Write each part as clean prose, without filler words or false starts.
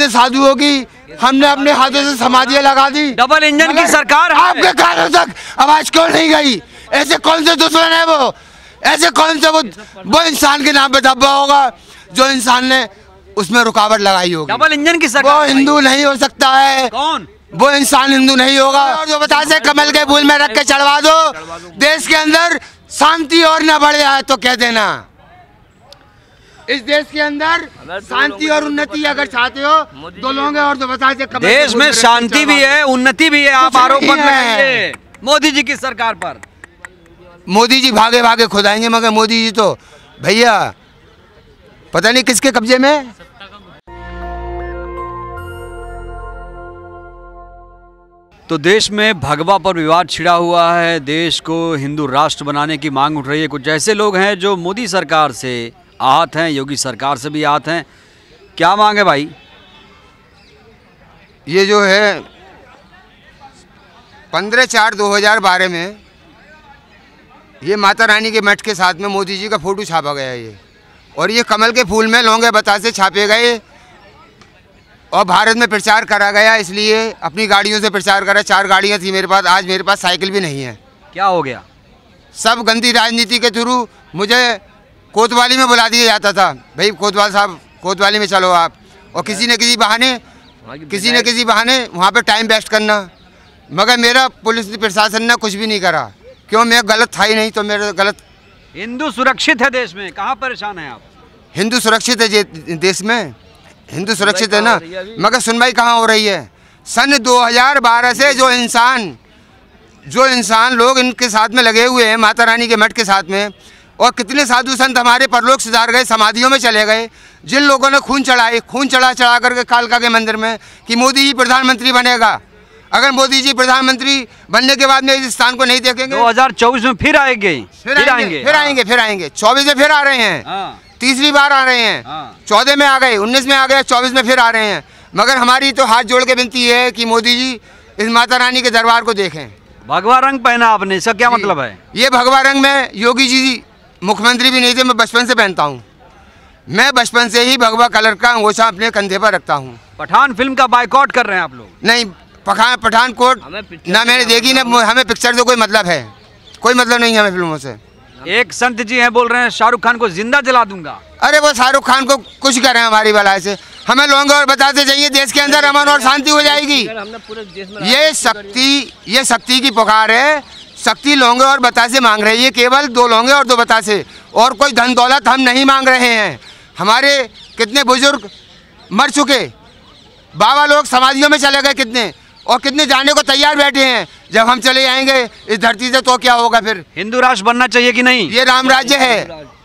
कितने साधुओं की हमने अपने हाथों से समाधियां लगा दी। डबल इंजन की सरकार है। आपके कानों तक आवाज क्यों नहीं गई? ऐसे कौन से दुश्मन है वो? ऐसे कौन से वो इंसान के नाम पे धब्बा होगा जो इंसान ने उसमें रुकावट लगाई होगी? डबल इंजन की सरकार। वो हिंदू नहीं हो सकता है। कौन? वो इंसान हिंदू नहीं होगा। और जो बतासे कमल के फूल में रख के चढ़वा दो, देश के अंदर शांति और न बढ़ जाए तो कह देना। इस देश के अंदर शांति और उन्नति अगर चाहते हो तो लोग और जो बतासे कमल देश में शांति भी है, उन्नति भी है। आप आरोप मत लगाइए मोदी जी की सरकार पर। मोदी जी भागे भागे खुद आएंगे, मगर मोदी जी तो भैया पता नहीं किसके कब्जे में है। तो देश में भगवा पर विवाद छिड़ा हुआ है। देश को हिंदू राष्ट्र बनाने की मांग उठ रही है। कुछ ऐसे लोग हैं जो मोदी सरकार से आहत हैं, योगी सरकार से भी आहत हैं। क्या मांग है भाई? ये जो है 15/4/2012 में ये माता रानी के मठ के साथ में मोदी जी का फोटो छापा गया है ये, और ये कमल के फूल में लौंगे बतासे छापे गए और भारत में प्रचार करा गया। इसलिए अपनी गाड़ियों से प्रचार करा। 4 गाड़ियां थी मेरे पास, आज मेरे पास साइकिल भी नहीं है। क्या हो गया? सब गंदी राजनीति के थ्रू मुझे कोतवाली में बुला दिया जाता था। भाई कोतवाल साहब, कोतवाली में चलो आप, और किसी न किसी बहाने वहाँ पे टाइम वेस्ट करना। मगर मेरा पुलिस प्रशासन ने कुछ भी नहीं करा। क्यों? मैं गलत था ही नहीं तो मेरा गलत। हिंदू सुरक्षित है देश में, कहाँ परेशान है आप? इंदू सुरक्षित है देश में, हिंदू सुरक्षित है ना, मगर सुनवाई कहाँ हो रही है? सन 2012 से जो इंसान लोग इनके साथ में लगे हुए हैं, माता रानी के मठ के साथ में, और कितने साधु संत हमारे परलोक सिधार गए, समाधियों में चले गए। जिन लोगों ने खून चढ़ा करके कालका के मंदिर में कि मोदी जी प्रधानमंत्री बनेगा। अगर मोदी जी प्रधानमंत्री बनने के बाद में इस स्थान को नहीं देखेंगे, 2024 में फिर आएंगे। 24 में फिर आ रहे हैं, तीसरी बार आ रहे हैं। 14 में आ गए, 19 में आ गए, 24 में फिर आ रहे हैं। मगर हमारी तो हाथ जोड़ के विनती है कि मोदी जी इस माता रानी के दरबार को देखें। भगवा रंग पहना आपने, इसका क्या मतलब है? ये भगवा रंग में योगी जी मुख्यमंत्री भी नहीं थे, मैं बचपन से पहनता हूँ। मैं बचपन से ही भगवा कलर का अंगोछा अपने कंधे पर रखता हूँ। पठान फिल्म का बायकॉट कर रहे हैं आप लोग? नहीं, पठानकोट ना मैंने देखी ना, हमें पिक्चर से कोई मतलब है, कोई मतलब नहीं है हमें फिल्मों से। एक संत जी हैं बोल रहे हैं शाहरुख खान को जिंदा जला दूंगा। अरे वो शाहरुख खान को कुछ करें हमारी भलाई से, हमें लोग और बताते चाहिए देश के अंदर अमन और शांति हो जाएगी। ये शक्ति की पुकार है। शक्ति लोंगे और बतासे मांग रही है, केवल 2 लोंगे और 2 बतासे, और कोई धन दौलत हम नहीं मांग रहे हैं। हमारे कितने बुजुर्ग मर चुके, बाबा लोग समाधियों में चले गए कितने, और कितने जाने को तैयार बैठे हैं। जब हम चले जाएंगे इस धरती से तो क्या होगा फिर? हिंदू राष्ट्र बनना चाहिए कि नहीं? ये राम राज्य है,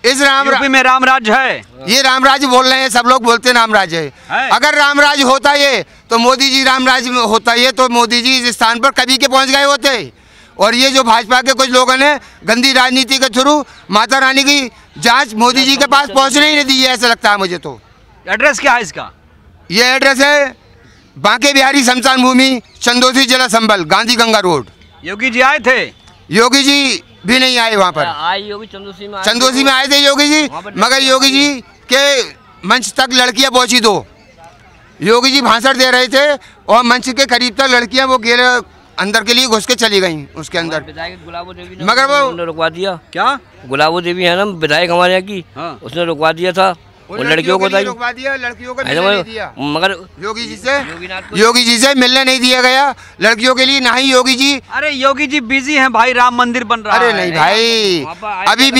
इस यूपी में राम राज्य है। ये राम राज्य बोल रहे हैं, सब लोग बोलते हैं राम राज्य है। अगर राम राज्य होता ये तो मोदी जी राम राज्य होता ये तो मोदी जी इस स्थान पर कभी के पहुंच गए होते। और ये जो भाजपा के कुछ लोगों ने गंदी राजनीति के थ्रू माता रानी की जांच मोदी जी के पास पहुंचने ही नहीं दी है, ऐसा लगता है मुझे। तो एड्रेस क्या है इसका? ये एड्रेस है बांके बिहारी शमशान भूमि, चंदोसी जिला संभल, गांधी गंगा रोड। योगी जी आए थे? योगी जी भी नहीं आए वहाँ पर। योगी चंदोसी में आए थे योगी जी, मगर योगी जी के मंच तक लड़कियाँ पहुँची 2। योगी जी भाषण दे रहे थे और मंच के करीब तक लड़कियाँ वो गेर अंदर के लिए घुस के चली गई उसके अंदर। गुलाबो देवी मगर वो रुकवा दिया। क्या? गुलाबो देवी है ना विधायक हमारे यहाँ की, उसने रुकवा दिया था। वो लड़कियों को रुकवा दिया, लड़कियों को मिलने नहीं दिया। मगर योगी जी से मिलने नहीं दिया गया लड़कियों के लिए, ना ही योगी जी। अरे योगी जी बिजी हैं भाई, राम मंदिर बन रहा है। अरे नहीं भाई, अभी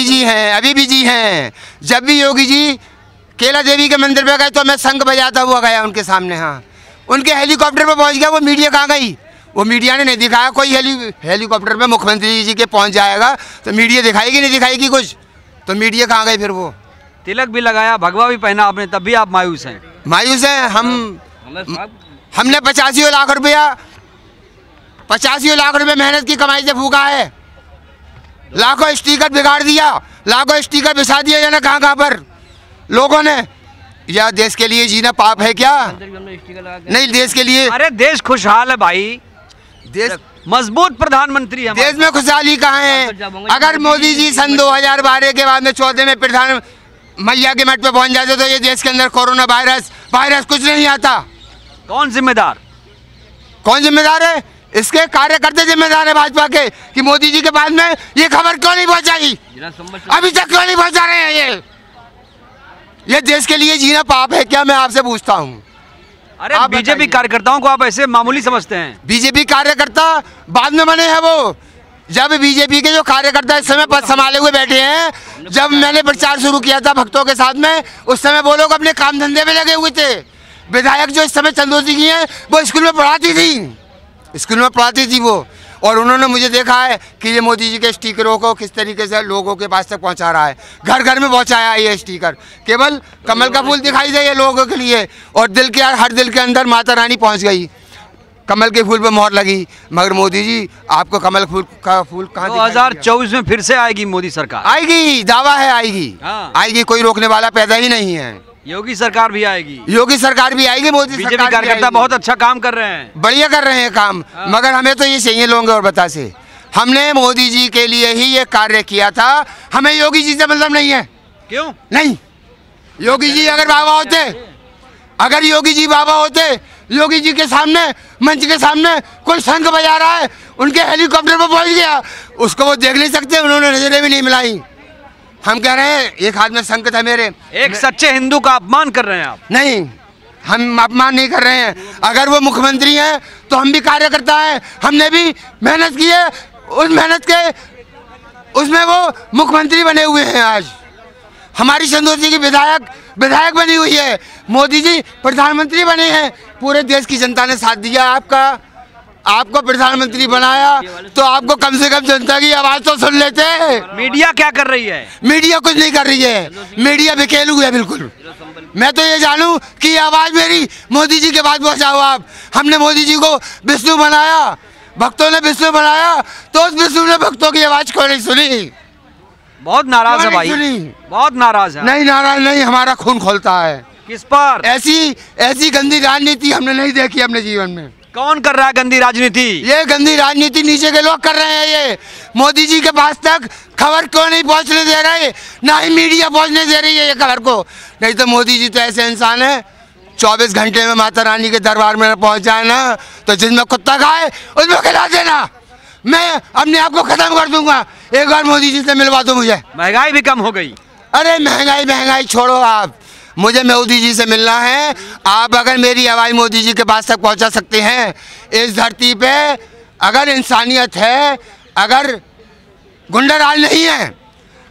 बिजी हैं। जब भी योगी जी केला देवी के मंदिर पे गए तो मैं शंख बजाता हुआ गया उनके सामने। हाँ, उनके हेलीकॉप्टर पे पहुंच गया, वो मीडिया कहाँ गई? वो मीडिया ने नहीं दिखाया। कोई हेलीकॉप्टर पे मुख्यमंत्री जी के पहुंच जाएगा तो मीडिया दिखाएगी नहीं दिखाएगी कुछ, तो मीडिया कहाँ गई फिर? वो तिलक भी लगाया, भगवा भी पहना आपने, तब भी आप मायूस हैं? मायूस हैं हमने 85 लाख रुपया 85 लाख रुपये मेहनत की कमाई से फूका है। लाखों स्टिकर बिगाड़ दिया, लाखों स्टिकर बिछा दिया जाना कहाँ पर लोगों ने। या देश के लिए जीना पाप है क्या? नहीं, देश के लिए। अरे देश खुशहाल है भाई, देश मजबूत प्रधानमंत्री है। देश में खुशहाली कहाँ है? अगर मोदी जी सन 2012 के बाद में 14 में प्रधान मैया के मठ पे पहुंच जाते तो ये देश के अंदर कोरोना वायरस कुछ नहीं आता। कौन जिम्मेदार? कौन जिम्मेदार है? इसके कार्यकर्ता जिम्मेदार है भाजपा के कि मोदी जी के बाद में ये खबर क्यों नहीं पहुंचाई, अभी तक क्यों नहीं पहुंचा रहे हैं। ये देश के लिए जीना पाप है क्या, मैं आपसे पूछता हूँ। अरे बीजेपी कार्यकर्ताओं को आप ऐसे मामूली समझते हैं? बीजेपी कार्यकर्ता बाद में बने हैं वो, जब बीजेपी के जो कार्यकर्ता इस समय पद संभाले हुए बैठे हैं, जब मैंने प्रचार शुरू किया था भक्तों के साथ में, उस समय वो लोग अपने काम धंधे में लगे हुए थे। विधायक जो इस समय चंदोसी की हैं वो स्कूल में पढ़ाती थी वो, और उन्होंने मुझे देखा है कि ये मोदी जी के स्टिकरों को किस तरीके से लोगों के पास तक पहुंचा रहा है। घर घर में पहुंचाया है ये स्टिकर, केवल कमल का फूल दिखाई दे ये लोगों के लिए, और दिल के हर दिल के अंदर माता रानी पहुंच गई, कमल के फूल पे मोहर लगी। मगर मोदी जी आपको कमल फूल का फूल कहाँ? 2024 में फिर से आएगी मोदी सरकार? आएगी, दावा है आएगी। आएगी, कोई रोकने वाला पैदा ही नहीं है। योगी सरकार भी आएगी? योगी सरकार भी आएगी, मोदी बीजेपी कार्यकर्ता बहुत अच्छा काम कर रहे हैं, बढ़िया कर रहे हैं काम। मगर हमें तो ये चाहिए लोग और बतासे, हमने मोदी जी के लिए ही ये कार्य किया था, हमें योगी जी से मतलब नहीं है। क्यों नहीं? योगी जी अगर बाबा होते, अगर योगी जी बाबा होते, योगी जी के सामने, मंच के सामने कोई शंख बजा रहा है, उनके हेलीकॉप्टर पर पहुंच गया, उसको वो देख नहीं सकते, उन्होंने नजरें भी नहीं मिलाई। हम कह रहे हैं एक हाथ में शंख था मेरे। एक सच्चे हिंदू का अपमान कर रहे हैं आप? नहीं, हम अपमान नहीं कर रहे हैं। अगर वो मुख्यमंत्री हैं तो हम भी कार्यकर्ता हैं, हमने भी मेहनत की है, उस मेहनत के उसमें वो मुख्यमंत्री बने हुए हैं। आज हमारी चंदोसी की विधायक बनी हुई है, मोदी जी प्रधानमंत्री बने हैं, पूरे देश की जनता ने साथ दिया आपको प्रधानमंत्री बनाया, तो आपको कम से कम जनता की आवाज तो सुन लेते। मीडिया क्या कर रही है? मीडिया कुछ नहीं कर रही है, मीडिया बेकेलू है बिल्कुल। मैं तो ये जानूं कि आवाज मेरी मोदी जी के पास पहुंचाओ आप। हमने मोदी जी को विष्णु बनाया, भक्तों ने विष्णु बनाया, तो उस विष्णु ने भक्तों की आवाज क्यों नहीं सुनी? बहुत नाराज है भाई, बहुत नाराज है। नहीं नाराज नहीं, हमारा खून खोलता है। किस पर? ऐसी गंदी राजनीति हमने नहीं देखी अपने जीवन में। कौन कर रहा है गंदी राजनीति? ये गंदी राजनीति नीचे के लोग कर रहे हैं। ये मोदी जी के पास तक खबर क्यों नहीं पहुंचने दे रहे, ना ही मीडिया पहुंचने दे रही है ये खबर को। नहीं तो मोदी जी तो ऐसे इंसान है, 24 घंटे में माता रानी के दरबार में पहुंच जाए ना, तो जिसमें कुत्ता खाए उसमें खिला देना, मैं अपने आप को खत्म कर दूंगा। एक बार मोदी जी से मिलवा दो मुझे। महंगाई भी कम हो गई? अरे महंगाई छोड़ो आप, मुझे मोदी जी से मिलना है। आप अगर मेरी आवाज़ मोदी जी के पास तक पहुंचा सकते हैं, इस धरती पे अगर इंसानियत है, अगर गुंडाराज नहीं है,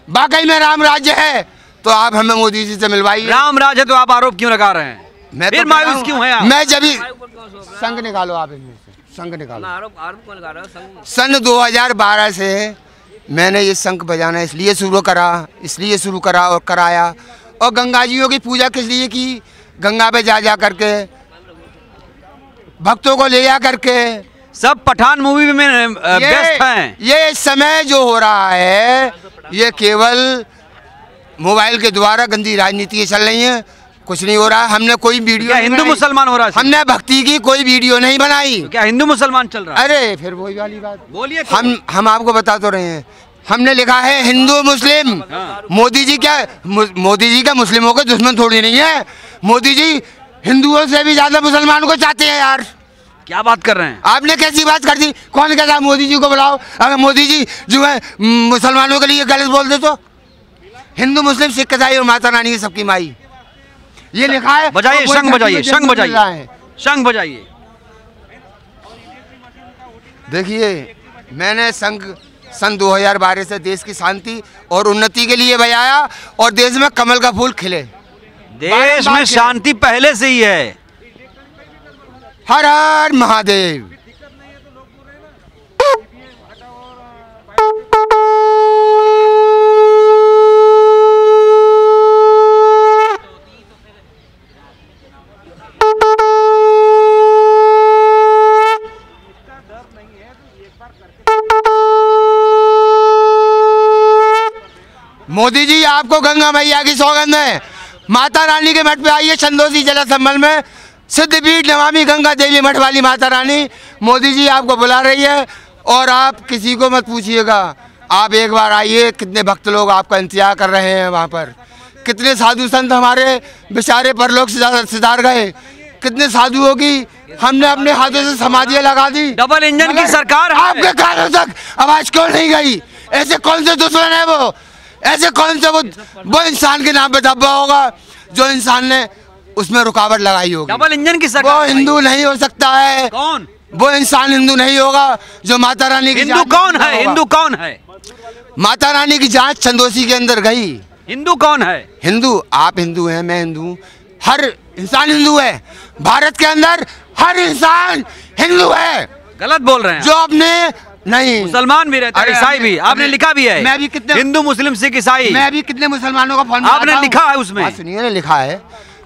वाकई में राम राज्य है, तो आप हमें मोदी जी से मिलवाइए। राम राज है तो आप आरोप क्यों लगा रहे हैं? मैं फिर मायूस क्यों है आप? मैं जब संघ निकालो, आप इनमें से संघ निकालो। आरोप कौन लगा रहा है? सन 2012 से मैंने ये शंख बजाना इसलिए शुरू करा और कराया। और गंगा जियों की पूजा किस लिए की? गंगा पे जा करके भक्तों को ले जा करके। सब पठान मूवी में व्यस्त हैं। ये समय जो हो रहा है ये केवल मोबाइल के द्वारा गंदी राजनीति चल रही है, कुछ नहीं हो रहा। हमने कोई वीडियो, हिंदू मुसलमान हो रहा है, हमने भक्ति की कोई वीडियो नहीं बनाई। क्या हिंदू मुसलमान चल रहा है? अरे फिर वही वाली बात बोलिए। हम आपको बता तो रहे हैं, हमने लिखा है हिंदू मुस्लिम। मोदी जी का मुस्लिमों के दुश्मन थोड़ी नहीं है। मोदी जी हिंदुओं से भी ज्यादा मुसलमानों को चाहते हैं यार। क्या बात कर रहे हैं? आपने कैसी बात कर दी? कौन कहता मोदी जी को बुलाओ? अगर मोदी जी जो है मुसलमानों के लिए गलत बोल दे तो? हिंदू मुस्लिम सिख ईसाई और माता रानी सबकी माई, ये लिखा है। बजाइए शंख बजाइए, शंख बजाइए, शंख बजाइए। देखिए मैंने शंख सन 2012 से देश की शांति और उन्नति के लिए बजाया, और देश में कमल का फूल खिले। देश में शांति पहले से ही है। हर हर महादेव। मोदी जी आपको गंगा मैया की सौगंध है। माता रानी के मठ पे आइए, चंदोसी जला संबल में सिद्धपीठ नमामि गंगा देवी मठ वाली माता रानी मोदी जी आपको बुला रही है। और आप किसी को मत पूछिएगा, आप एक बार आइए। कितने भक्त लोग आपका इंतजार कर रहे हैं वहाँ पर, कितने साधु संत हमारे बेचारे परलोक सिधार गए। कितने साधुओं की हमने अपने हाथों से समाधियां लगा दी। डबल इंजन की सरकार है। आपके कानों तक आवाज क्यों नहीं गई? ऐसे कौन से दुश्मन है वो? ऐसे कौन से वो इंसान के नाम पे धब्बा होगा जो इंसान ने उसमें रुकावट लगाई होगी? डबल इंजन की सरकार। वो हिंदू नहीं हो सकता है। कौन? वो इंसान हिंदू नहीं होगा जो माता रानी की हिंदू कौन है? हिंदू कौन है? माता रानी की जांच चंदोसी के अंदर गई। हिंदू कौन है? हिंदू, आप हिंदू हैं, मैं हिंदू हूँ, हर इंसान हिंदू है। भारत के अंदर हर इंसान हिंदू है। गलत बोल रहे हैं जो अपने नहीं, मुसलमान भी रहते हैं, ईसाई भी। आपने लिखा भी है। मैं भी कितने हिंदू, मुस्लिम, सिख, ईसाई। मैं भी कितने मुसलमानों का फोन आपने लिखा है उसमें। सुनिए, लिखा है।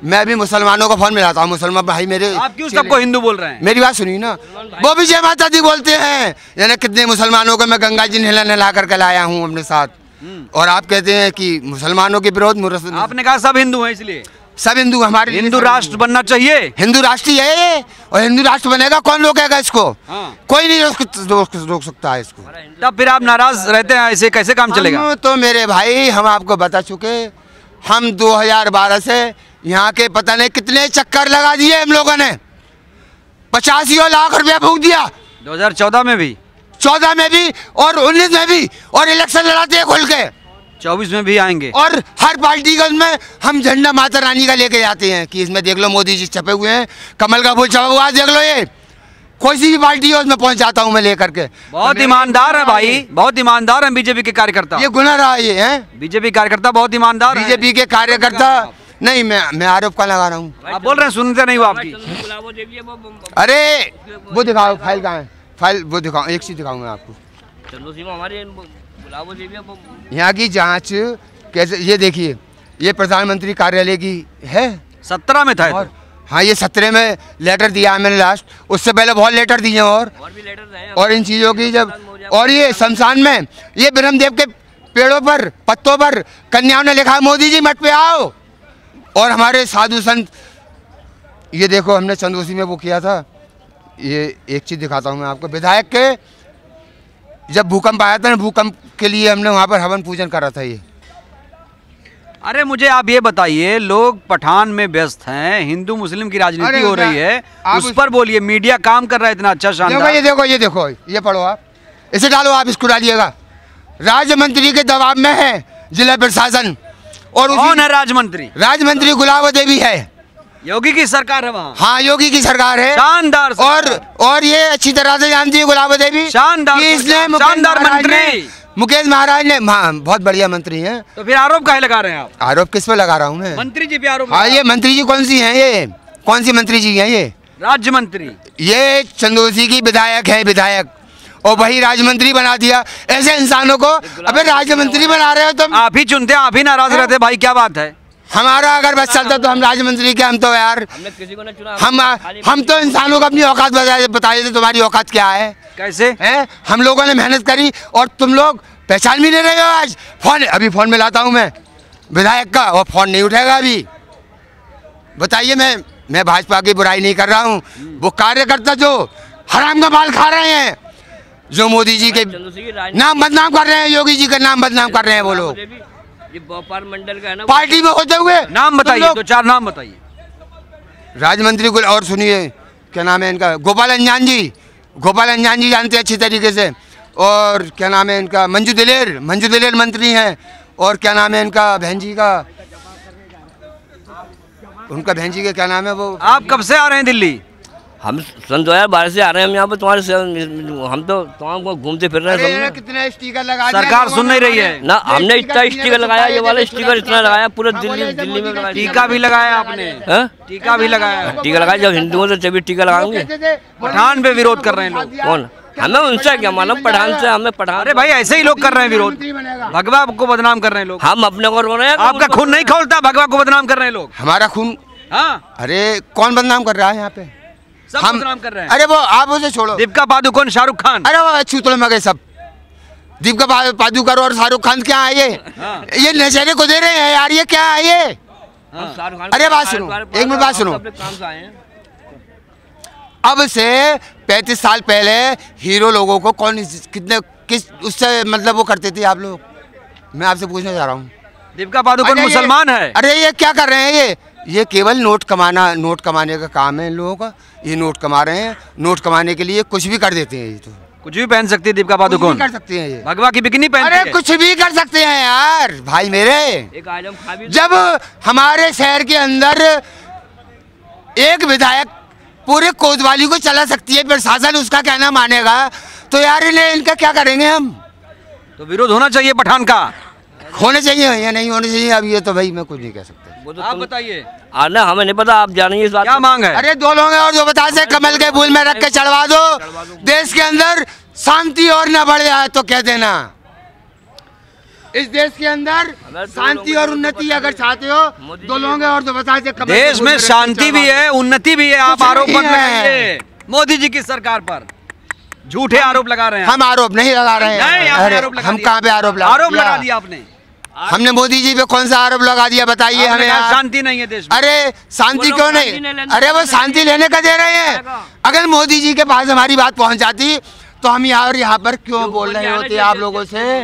मैं भी मुसलमानों का फोन मिलाता हूँ। मुसलमान भाई मेरे, आप क्यों सबको हिंदू बोल रहे हैं? मेरी बात सुनिए ना, वो भी जय माता दी बोलते हैं। यानी कितने मुसलमानों को मैं गंगा जी नहला करके लाया हूँ अपने साथ, और आप कहते हैं कि मुसलमानों के विरोध। आपने कहा सब हिंदू हैं, इसलिए सब हिंदू हमारे हिंदू राष्ट्र बनना चाहिए। हिंदू राष्ट्र ही है ये, और हिंदू राष्ट्र बनेगा। कौन रोकेगा इसको? हाँ। कोई नहीं रोक सकता है इसको। तब फिर आप नाराज रहते हैं, ऐसे कैसे काम चलेगा? हम तो मेरे भाई, हम आपको बता चुके, हम 2012 से यहाँ के पता नहीं कितने चक्कर लगा दिए हम लोगों ने। 85 लाख रुपया फूंक दिया 2014 में भी, 14 में भी और 19 में भी, और इलेक्शन लड़ाते हैं खुल के। 24 में भी आएंगे। और हर पार्टी का उसमें हम झंडा माता रानी का लेके जाते हैं कि इसमें देख लो मोदी जी छपे हुए हैं, कमल का फूल छपा हुआ, देख लो। ये कोई सी भी पार्टी है उसमें पहुंच जाता हूँ मैं लेकर के। बहुत ईमानदार है भाई, बहुत ईमानदार है बीजेपी के कार्यकर्ता। ये गुनाह रहा ये है। बीजेपी कार्यकर्ता बहुत ईमानदार है। बीजेपी के कार्यकर्ता नहीं, मैं आरोप का लगा रहा हूँ। आप बोल रहे हैं सुनते नहीं वो आपकी। अरे वो दिखाओ, फाइल कहाँ है? फाइल वो दिखाओ, एक चीज दिखाऊंगा आपको। यहाँ की जांच कैसे, ये देखिए, ये प्रधानमंत्री कार्यालय की है। 17 में था। और हाँ, ये 17 में लेटर दिया है मैंने लास्ट। उससे पहले बहुत लेटर दिए हैं और इन चीज़ों की जब, और ये शमशान में ये ब्रह्मदेव के पेड़ों पर, पत्तों पर कन्याओं ने लिखा मोदी जी मठ पे आओ। और हमारे साधु संत, ये देखो हमने चंदोसी में वो किया था। ये एक चीज़ दिखाता हूँ मैं आपको। विधायक के जब भूकंप आया था ना, भूकंप के लिए हमने वहाँ पर हवन पूजन करा था। ये अरे मुझे आप ये बताइए, लोग पठान में व्यस्त हैं, हिंदू मुस्लिम की राजनीति हो रही है, उस पर बोलिए। मीडिया काम कर रहा है इतना अच्छा, शानदार। ये देखो, ये पढ़ो आप, इसे डालो, आप इसको डालिएगा। राज्य मंत्री के दबाव में है जिला प्रशासन। और कौन है राजमंत्री? राजमंत्री गुलाबो देवी है। योगी की सरकार है वहाँ। हाँ, योगी की सरकार है। शानदार और ये अच्छी तरह से जानती है गुलाबो देवी। शानदार मंत्री मुकेश महाराज ने, बहुत बढ़िया मंत्री हैं। तो फिर आरोप काहे लगा रहे हैं आप? आरोप किस पे लगा रहा हूँ मैं? मंत्री जी पे आरोप। हाँ, ये मंत्री जी कौन सी हैं? ये कौन सी मंत्री जी हैं? ये राज्य मंत्री। ये चंदोसी की विधायक है, विधायक, और वही राजमंत्री बना दिया। ऐसे इंसानों को अबे राजमंत्री बना रहे हो तुम। आप ही चुनते हैं, आप ही नाराज रहते भाई, क्या बात है? हमारा अगर बस चलता तो हम राजमंत्री के, हम तो यार, किसी को ना चुना। हम तो इंसानों को अपनी औकात बताइए थे। तुम्हारी औकात क्या है? कैसे है? हम लोगों ने मेहनत करी और तुम लोग पहचान भी नहीं रहे हो। आज अभी फोन मिलाता हूँ मैं विधायक का, और फोन नहीं उठेगा अभी। बताइए, मैं भाजपा की बुराई नहीं कर रहा हूँ। वो कार्यकर्ता जो हराम का माल खा रहे हैं, जो मोदी जी के नाम बदनाम कर रहे हैं, योगी जी का नाम बदनाम कर रहे हैं वो लोग। ये व्यापार मंडल का है ना, पार्टी में होते हुए। नाम बताइए, 2-4 नाम बताइए। राजमंत्री को, और सुनिए क्या नाम है इनका, गोपाल अंजान जी। गोपाल अंजान जी जानते हैं अच्छी तरीके से। और क्या नाम है इनका, मंजू दिलेर मंत्री हैं। और क्या नाम है इनका, बहन जी का, उनका बहन जी का क्या नाम है वो? आप कब से आ रहे हैं दिल्ली? हम सन 2012 से आ रहे हैं। हम यहाँ पे तुम्हारे, हम तो तमाम घूमते फिर रहे हैं। कितने स्टिकर लगा, सरकार सुन नहीं रही है ना। हमने इतना स्टिकर लगाया, ये वाला स्टिकर इतना लगाया पूरा दिल्ली में लगाया। टीका भी लगाया आपने? टीका भी लगाया? टीका लगाया, जब हिंदुओं से तभी टीका लगाएंगे। पठान पे विरोध कर रहे हैं लोग। कौन? हमें उनसे क्या मालूम, पठान से हमें पठान। अरे भाई, ऐसे ही लोग कर रहे हैं विरोध, भगवा को बदनाम कर रहे हैं लोग। हम अपने को रो रहे हैं। आपका खून नहीं खोलता, भगवा को बदनाम कर रहे हैं लोग। हमारा खून? हाँ। अरे कौन बदनाम कर रहा है यहाँ पे? हम बदनाम कर रहे हैं। अरे वो आप उसे छोड़ो। दीपिका पादुकोण, शाहरुख खान। अरे वो छूतड़े में गए सब। दीपिका पादुकोण और शाहरुख खान क्या है ये? ये नशेरे को दे रहे हैं यार, ये क्या है ये? अरे बात सुनो, एक मिनट बात सुनो। अब से 35 साल पहले हीरो लोगों को कौन, कितने, किस उससे मतलब वो करते थे आप लोग? मैं आपसे पूछना चाह रहा हूँ। दीपिका पादुकोण मुसलमान है। अरे ये क्या कर रहे हैं? ये केवल नोट कमाने का काम है इन लोगों का। ये नोट कमा रहे हैं, नोट कमाने के लिए कुछ भी कर देते हैं। ये तो कुछ भी पहन सकती है दीपिका पादुकोण, कर सकते हैं ये, भगवा की बिकनी पहनती है। अरे कुछ भी कर सकते हैं यार भाई मेरे। एक आइटम खा भी जब हमारे शहर के अंदर एक विधायक पूरे कोतवाली को चला सकती है, प्रशासन उसका कहना मानेगा, तो यार इनका क्या करेंगे हम। तो विरोध होना चाहिए पठान का, होने चाहिए या नहीं होने चाहिए, अब ये तो भाई मैं कुछ नहीं कह सकता। आप बताइए। ना हमें नहीं पता, आप जानिए इस बात क्या मांग है? अरे 2 लोग हैं और जो बता से कमल के फूल में रख के चढ़वा दो। देश के अंदर शांति और न बढ़ जाए तो कह देना। इस देश के अंदर शांति और उन्नति अगर चाहते हो, 2 लोग हैं और जो बता से कमल देश में शांति भी है, उन्नति भी है। आप आरोप मत लगाइए मोदी जी की सरकार पर, झूठे आरोप लगा रहे हैं। हम आरोप नहीं लगा रहे हैं। हम कहाँ पे आरोप लगा दिया आपने? हमने मोदी जी पे कौन सा आरोप लगा दिया बताइए हमें। शांति नहीं है देश में। अरे शांति क्यों नहीं? अरे वो शांति लेने का दे रहे हैं। अगर मोदी जी के पास हमारी बात पहुंच जाती तो हम यहाँ पर क्यों बोल रहे होते आप लोगों से?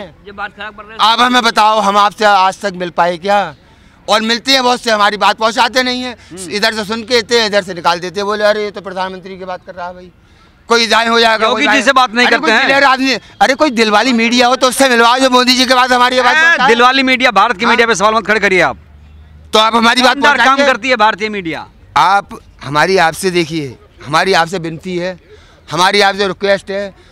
आप हमें बताओ, हम आपसे आज तक मिल पाए क्या? और मिलते हैं बहुत से, हमारी बात पहुंचाते नहीं है। इधर से सुन के इधर से निकाल देते, बोले अरे ये तो प्रधानमंत्री की बात कर रहा है भाई, कोई जाए हो जाएगा। योगी जी से बात नहीं करते हैं। अरे कोई दिलवाली मीडिया हो तो उससे मिलवाओ जो मोदी जी के बाद हमारी बात। दिलवाली मीडिया, भारत की मीडिया पे सवाल मत खड़े करिए आप। तो आप हमारी बात पर काम करती है भारतीय मीडिया। आप हमारी आपसे देखिए, हमारी आपसे विनती है, हमारी आपसे रिक्वेस्ट है,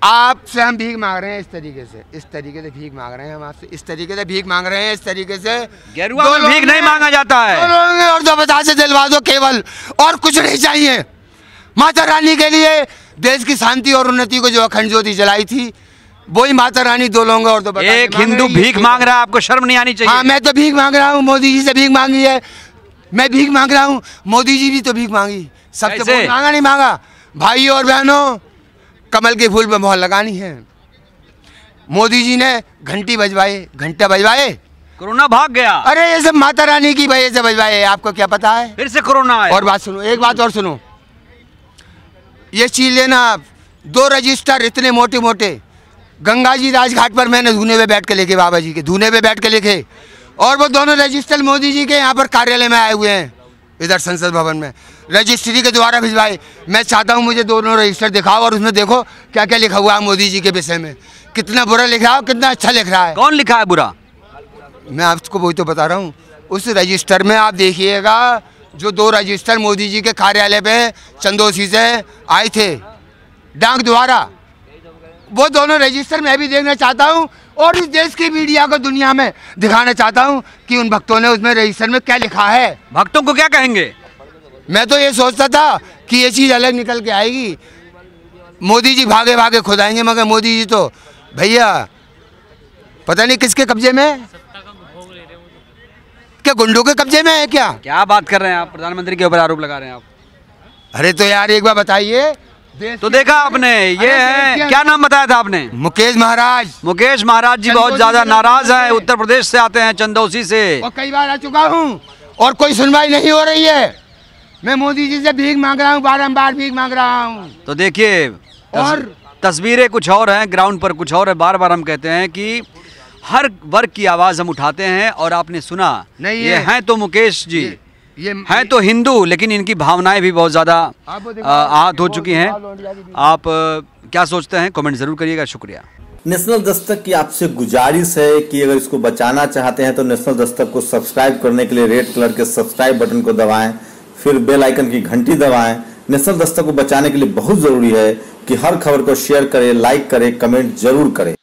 आपसे हम भीख मांग रहे हैं। इस तरीके से भीख मांग रहे हैं हम आपसे, इस तरीके से भीख मांग रहे हैं, इस तरीके से। गेरुआ में भीख नहीं मांगा जाता है। और जो बता से दिलवा दो केवल, और कुछ नहीं चाहिए। माता रानी के लिए देश की शांति और उन्नति को जो अखंड ज्योति जलाई थी, वही माता रानी 2 लोग और तो एक हिंदू भीख मांग रहा है, आपको शर्म नहीं आनी चाहिए? हाँ, मैं तो भीख मांग रहा हूँ, मोदी जी से भीख मांगी है, मैं भीख मांग रहा हूँ, मोदी जी भी तो भीख मांगी, सबसे वोट मांगा नहीं मांगा। भाई और बहनों, कमल के फूल पे मोहर लगानी है। मोदी जी ने घंटे बजवाए, कोरोना भाग गया। अरे ये सब माता रानी की वजह से बजवाए, आपको क्या पता है? फिर से कोरोना आया। और बात सुनो, एक बात और सुनो, ये चीज लेना आप, 2 रजिस्टर इतने मोटे मोटे गंगा जी राजघाट पर मैंने धूने पे बैठ के लिखे, बाबा जी के धूने पे बैठ के लिखे, और वो दोनों रजिस्टर मोदी जी के यहाँ पर कार्यालय में आए हुए हैं, इधर संसद भवन में रजिस्ट्री के द्वारा भिजवाए। मैं चाहता हूँ मुझे दोनों रजिस्टर दिखाओ और उसमें देखो क्या क्या लिखा हुआ है मोदी जी के विषय में, कितना बुरा लिख रहा है, कितना अच्छा लिख रहा है। कौन लिखा है बुरा? मैं आपको वही तो बता रहा हूँ। उस रजिस्टर में आप देखिएगा, जो 2 रजिस्टर मोदी जी के कार्यालय पे चंदोसी से आए थे डाक द्वारा, वो दोनों रजिस्टर मैं भी देखना चाहता हूँ और इस देश की मीडिया को दुनिया में दिखाना चाहता हूँ कि उन भक्तों ने उसमें रजिस्टर में क्या लिखा है। भक्तों को क्या कहेंगे? मैं तो ये सोचता था कि ये चीज़ अलग निकल के आएगी, मोदी जी भागे भागे खुद आएंगे, मगर मोदी जी तो भैया पता नहीं किसके कब्जे में है, क्या गुंडों के कब्जे में है क्या? क्या बात कर रहे हैं आप? प्रधानमंत्री के ऊपर आरोप लगा रहे हैं आप। अरे तो यार एक बार बताइए। तो देखा आपने, ये है, क्या नाम बताया था आपने? मुकेश महाराज। मुकेश महाराज जी बहुत ज्यादा नाराज हैं, उत्तर प्रदेश से आते हैं, चंदौसी से, और कई बार आ चुका हूँ और कोई सुनवाई नहीं हो रही है। मैं मोदी जी से भीख मांग रहा हूँ, बारंबार भीख मांग रहा हूँ। तो देखिए, और तस्वीरें कुछ और हैं, ग्राउंड पर कुछ और है। बार बार हम कहते हैं कि हर वर्ग की आवाज हम उठाते हैं, और आपने सुना नहीं, ये हैं तो मुकेश जी, ये हैं तो हिंदू, लेकिन इनकी भावनाएं भी बहुत ज़्यादा आहत हो चुकी हैं। आप क्या सोचते हैं, कमेंट जरूर करिएगा। शुक्रिया। नेशनल दस्तक की आपसे गुजारिश है कि अगर इसको बचाना चाहते हैं तो नेशनल दस्तक को सब्सक्राइब करने के लिए रेड कलर के सब्सक्राइब बटन को दबाएं, फिर बेल आइकन की घंटी दबाएं। नेशनल दस्तक को बचाने के लिए बहुत जरूरी है कि हर खबर को शेयर करें, लाइक करें, कमेंट जरूर करें।